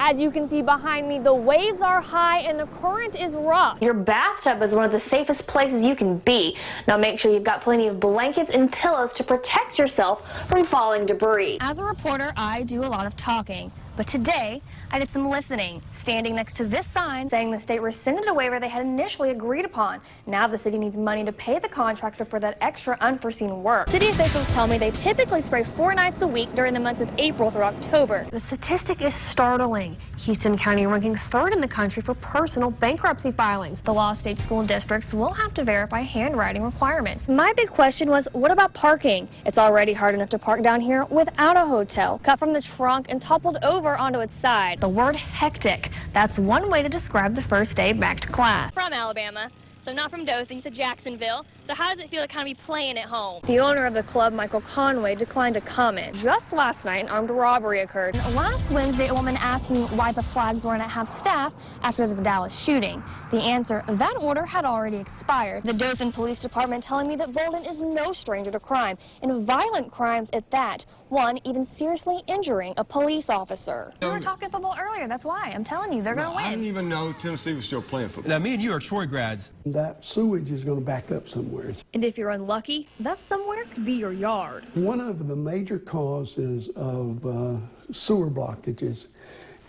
As you can see behind me, the waves are high and the current is rough. Your bathtub is one of the safest places you can be. Now make sure you've got plenty of blankets and pillows to protect yourself from falling debris. As a reporter, I do a lot of talking. But today, I did some listening, standing next to this sign saying the state rescinded a waiver they had initially agreed upon. Now the city needs money to pay the contractor for that extra unforeseen work. City officials tell me they typically spray 4 nights a week during the months of April through October. The statistic is startling. Houston County ranking 3rd in the country for personal bankruptcy filings. The law states school districts will have to verify handwriting requirements. My big question was, what about parking? It's already hard enough to park down here without a hotel. Cut from the trunk and toppled over onto its side. The word hectic. That's one way to describe the first day back to class. From Alabama. So not from Dothan, you said Jacksonville. So how does it feel to kind of be playing at home? The owner of the club, Michael Conway, declined to comment. Just last night, an armed robbery occurred. Last Wednesday, a woman asked me why the flags weren't at half staff after the Dallas shooting. The answer, that order had already expired. The Dothan Police Department telling me that Bolden is no stranger to crime, and violent crimes at that. One even seriously injuring a police officer. We were talking football earlier, that's why. I'm telling you, they're going to win. I didn't even know Tennessee was still playing football. Now, me and you are Troy grads. That sewage is going to back up somewhere. And if you're unlucky, that somewhere could be your yard. One of the major causes of sewer blockages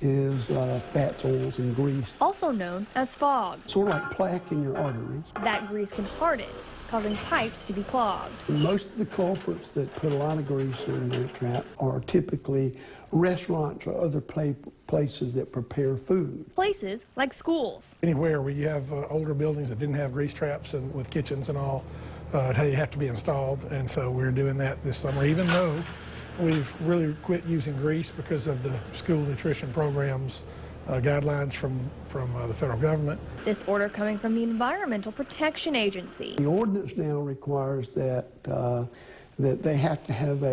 is fats, oils, and grease. Also known as fog. Sort of like plaque in your arteries. That grease can harden, causing pipes to be clogged. Most of the culprits that put a lot of grease in their trap are typically restaurants or other places that prepare food. Places like schools. Anywhere where you have older buildings that didn't have grease traps and with kitchens and all, they have to be installed, and so we're doing that this summer, even though we've really quit using grease because of the school nutrition programs guidelines from the federal government. This order coming from the Environmental Protection Agency. The ordinance now requires that that they have to have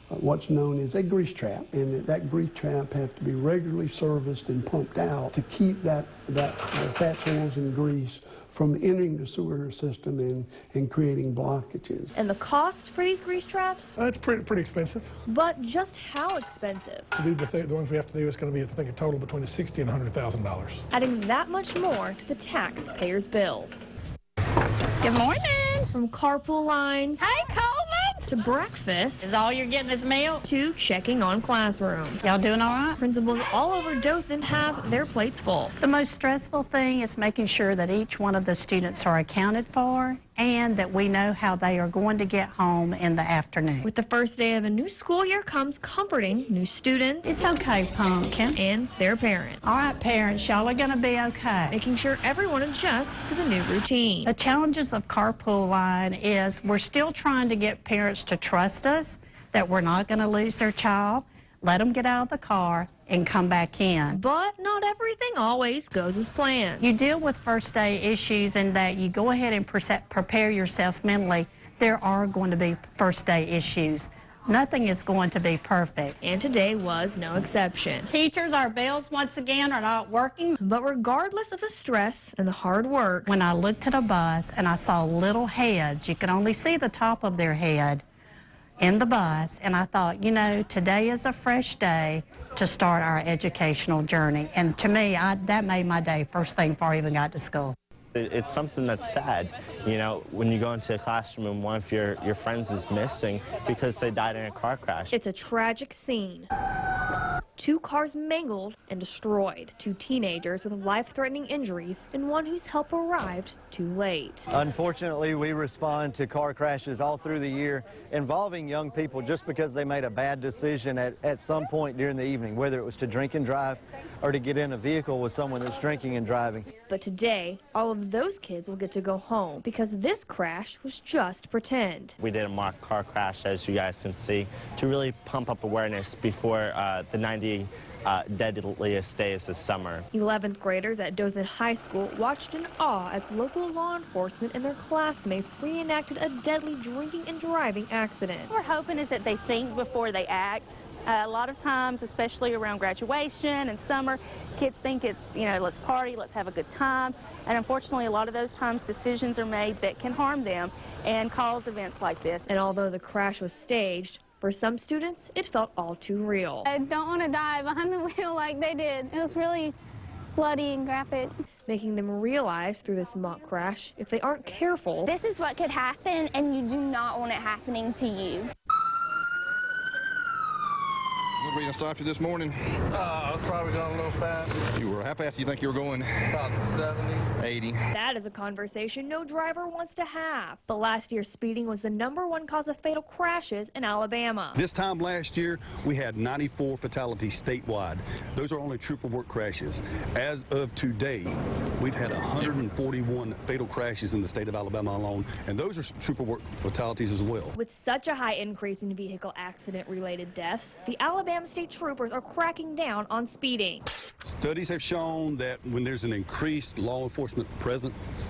what's known as a grease trap, and that grease trap has to be regularly serviced and pumped out to keep that fats, oils, and grease from entering the sewer system and creating blockages. And the cost for these grease traps? It's pretty expensive. But just how expensive? To do the ones we have to do, it's going to be, I think, a total between $60,000 and $100,000. Adding that much more to the taxpayer's bill. Good morning. From carpool lines. Hey, Coleman. To breakfast. Is all you're getting is meal? To checking on classrooms. Y'all doing all right? Principals all over Dothan have their plates full. The most stressful thing is making sure that each one of the students are accounted for and that we know how they are going to get home in the afternoon. With the first day of a new school year comes comforting new students. It's okay, Pumpkin. And their parents. All right, parents, y'all are going to be okay. Making sure everyone adjusts to the new routine. The challenges of carpool line is we're still trying to get parents to trust us that we're not going to lose their child. Let them get out of the car and come back in. But not everything always goes as planned. You deal with first day issues in that you go ahead and prepare yourself mentally. There are going to be first day issues. Nothing is going to be perfect. And today was no exception. Teachers, our bells once again are not working. But regardless of the stress and the hard work, when I looked at a bus and I saw little heads, you could only see the top of their head in the bus, and I thought, you know, today is a fresh day to start our educational journey. And to me, that made my day first thing before I even got to school. It's something that's sad, you know, when you go into a classroom and one of your friends is missing because they died in a car crash. It's a tragic scene. 2 cars mangled and destroyed. 2 teenagers with life-threatening injuries and one whose help arrived too late. Unfortunately, we respond to car crashes all through the year involving young people just because they made a bad decision at some point during the evening, whether it was to drink and drive or to get in a vehicle with someone that's drinking and driving. But today, all of those kids will get to go home because this crash was just pretend. We did a mock car crash, as you guys can see, to really pump up awareness before the 90 deadliest days this summer. 11th graders at Dothan High School watched in awe as local law enforcement and their classmates reenacted a deadly drinking and driving accident. What we're hoping is that they think before they act. A lot of times, especially around graduation and summer, kids think it's, you know, let's party, let's have a good time. And unfortunately, a lot of those times decisions are made that can harm them and cause events like this. And although the crash was staged, For some students, it felt all too real. I don't want to die behind the wheel like they did. It was really bloody and graphic. Making them realize through this mock crash, if they aren't careful, This is what could happen, and you do not want it happening to you. What reason stopped you this morning? I was probably going a little fast. How fast do you think you were going? About 70. 80. that is a conversation no driver wants to have. But last year, speeding was the #1 cause of fatal crashes in Alabama. This time last year, we had 94 fatalities statewide. Those are only trooper work crashes. As of today, we've had 141 fatal crashes in the state of Alabama alone, and those are trooper work fatalities as well. With such a high increase in vehicle accident-related deaths, the Alabama state troopers are cracking down on speeding. Studies have shown that when there's an increased law enforcement presence,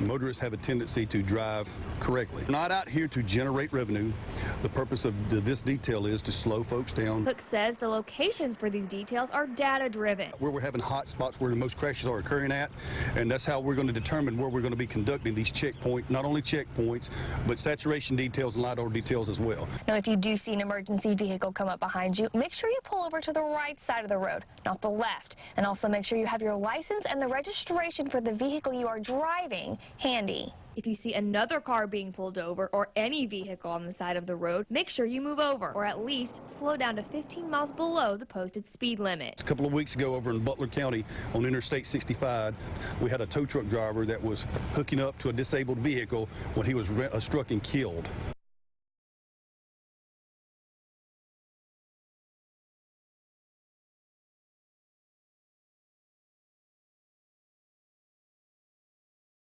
motorists have a tendency to drive correctly. We're not out here to generate revenue. The purpose of this detail is to slow folks down. Cook says the locations for these details are data-driven. Where we're having hot spots where the most crashes are occurring at, and that's how we're going to determine where we're going to be conducting these checkpoints, not only checkpoints, but saturation details and lidar details as well. Now, if you do see an emergency vehicle come up behind you, make sure you pull over to the right side of the road, not the left. And also make sure you have your license and the registration for the vehicle you are driving handy. If you see another car being pulled over or any vehicle on the side of the road, make sure you move over or at least slow down to 15 miles below the posted speed limit. A couple of weeks ago over in Butler County on Interstate 65, we had a tow truck driver that was hooking up to a disabled vehicle when he was struck and killed.